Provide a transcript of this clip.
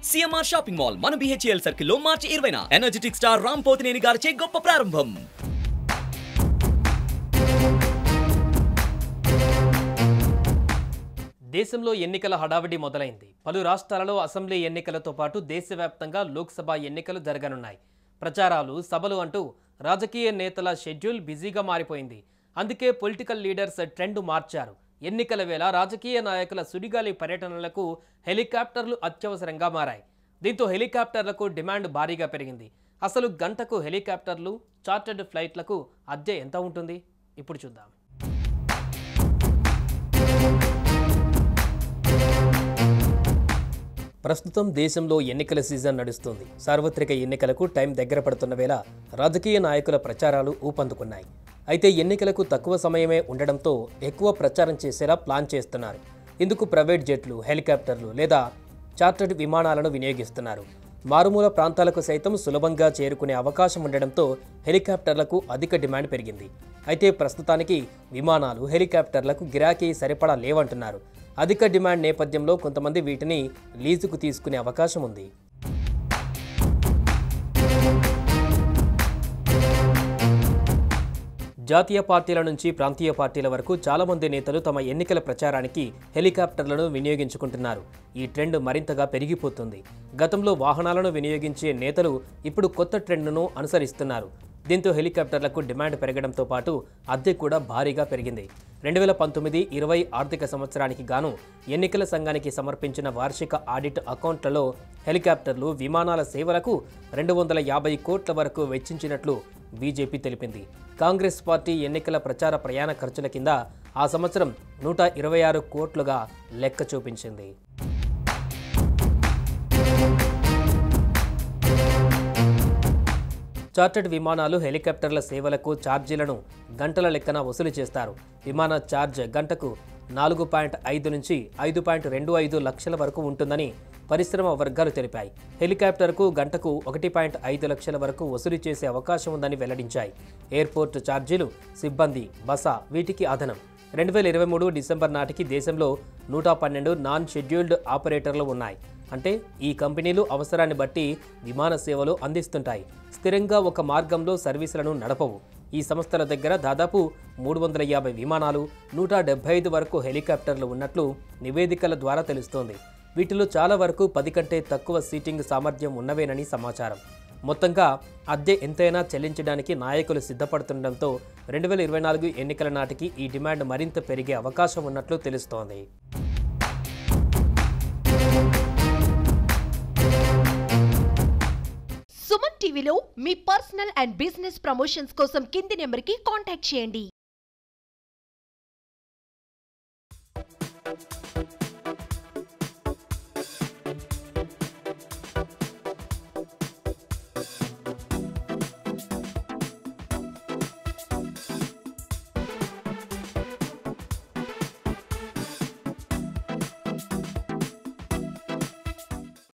CMR shopping mall మన BHEL circle లో మార్చి 20న energetic star Ram Pothineni గారిచే గొప్ప ప్రారంభం. దేశంలో ఎన్నికల హడావిడి మొదలైంది. పలు రాష్ట్రాలలో అసెంబ్లీ ఎన్నికలతో పాటు దేశవ్యాప్తంగా లోక్సభ ఎన్నికలు జరగనున్నాయి. ప్రచారాలు, సభలు అంటూ రాజకీయ నేతల షెడ్యూల్ బిజీగా మారిపోయింది. అందుకే పొలిటికల్ లీడర్స్ ట్రెండ్ మార్చారు. ఎన్నికల వేళ రాజకీయ నాయకుల సుడిగాలి పర్యటనలకు హెలికాప్టర్లు అత్యవసరంగా మారాయి. దీంతో హెలికాప్టర్లకు డిమాండ్ భారీగా పెరిగింది. అసలు గంటకు హెలికాప్టర్లు, చార్టర్డ్ ఫ్లైట్లకు అద్దె ఎంత ఉంటుంది? ఇప్పుడు చూద్దాం. ప్రస్తుతం దేశంలో ఎన్నికల సీజన్ నడుస్తుంది. సార్వత్రిక ఎన్నికలకు టైం దగ్గర పడుతున్న వేళ రాజకీయ నాయకుల ప్రచారాలు ఊపందుకున్నాయి. అయితే ఎన్నికలకు తక్కువ సమయమే ఉండడంతో ఎక్కువ ప్రచారం చేసేలా ప్లాన్ చేస్తున్నారు. ఇందుకు ప్రైవేట్ జెట్లు, హెలికాప్టర్లు లేదా చార్టర్డ్ విమానాలను వినియోగిస్తున్నారు. మారుమూల ప్రాంతాలకు సైతం సులభంగా చేరుకునే అవకాశం ఉండడంతో హెలికాప్టర్లకు అధిక డిమాండ్ పెరిగింది. అయితే ప్రస్తుతానికి విమానాలు, హెలికాప్టర్లకు గిరాకీ సరిపడా లేవంటున్నారు. అధిక డిమాండ్ నేపథ్యంలో కొంతమంది వీటిని లీజుకు తీసుకునే అవకాశం ఉంది. జాతీయ పార్టీల నుంచి ప్రాంతీయ పార్టీల వరకు చాలామంది నేతలు తమ ఎన్నికల ప్రచారానికి హెలికాప్టర్లను వినియోగించుకుంటున్నారు. ఈ ట్రెండ్ మరింతగా పెరిగిపోతుంది. గతంలో వాహనాలను వినియోగించే నేతలు ఇప్పుడు కొత్త ట్రెండ్ను అనుసరిస్తున్నారు. దీంతో హెలికాప్టర్లకు డిమాండ్ పెరగడంతో పాటు అద్దె కూడా భారీగా పెరిగింది. 2019-20 ఆర్థిక సంవత్సరానికి గాను ఎన్నికల సంఘానికి సమర్పించిన వార్షిక ఆడిట్ అకౌంట్లలో హెలికాప్టర్లు, విమానాల సేవలకు 250 కోట్ల వరకు వెచ్చించినట్లు బీజేపీ తెలిపింది. కాంగ్రెస్ పార్టీ ఎన్నికల ప్రచార ప్రయాణ ఖర్చుల కింద ఆ సంవత్సరం 126 కోట్లుగా లెక్క చూపించింది. చార్టర్డ్ విమానాలు, హెలికాప్టర్ల సేవలకు ఛార్జీలను గంటల లెక్కన వసూలు చేస్తారు. విమాన ఛార్జ్ గంటకు 4.5 నుంచి 5.25 లక్షల వరకు ఉంటుందని పరిశ్రమ వర్గాలు తెలిపాయి. హెలికాప్టర్కు గంటకు 1.5 లక్షల వరకు వసూలు చేసే అవకాశం ఉందని వెల్లడించాయి. ఎయిర్పోర్ట్ ఛార్జీలు, సిబ్బంది, బస వీటికి అదనం. 2023 డిసెంబర్ నాటికి దేశంలో 112 నాన్ షెడ్యూల్డ్ ఆపరేటర్లు ఉన్నాయి. అంటే ఈ కంపెనీలు అవసరాన్ని బట్టి విమాన సేవలు అందిస్తుంటాయి. స్థిరంగా ఒక మార్గంలో సర్వీసులను నడపవు. ఈ సంస్థల దగ్గర దాదాపు 350 విమానాలు, 175 వరకు హెలికాప్టర్లు ఉన్నట్లు నివేదికల ద్వారా తెలుస్తోంది. వీటిలో చాలా వరకు 10 కంటే తక్కువ సీటింగ్ సామర్థ్యం ఉన్నవేనని సమాచారం. మొత్తంగా అద్దె ఎంతైనా చెల్లించడానికి నాయకులు సిద్ధపడుతుండటంతో 2024 ఎన్నికల నాటికి ఈ డిమాండ్ మరింత పెరిగే అవకాశం ఉన్నట్లు తెలుస్తోంది. సుమన్ టీవీలో మీ పర్సనల్ అండ్ బిజినెస్ ప్రమోషన్స్ కోసం కింది నెంబర్కి కాంటాక్ట్ చేయండి.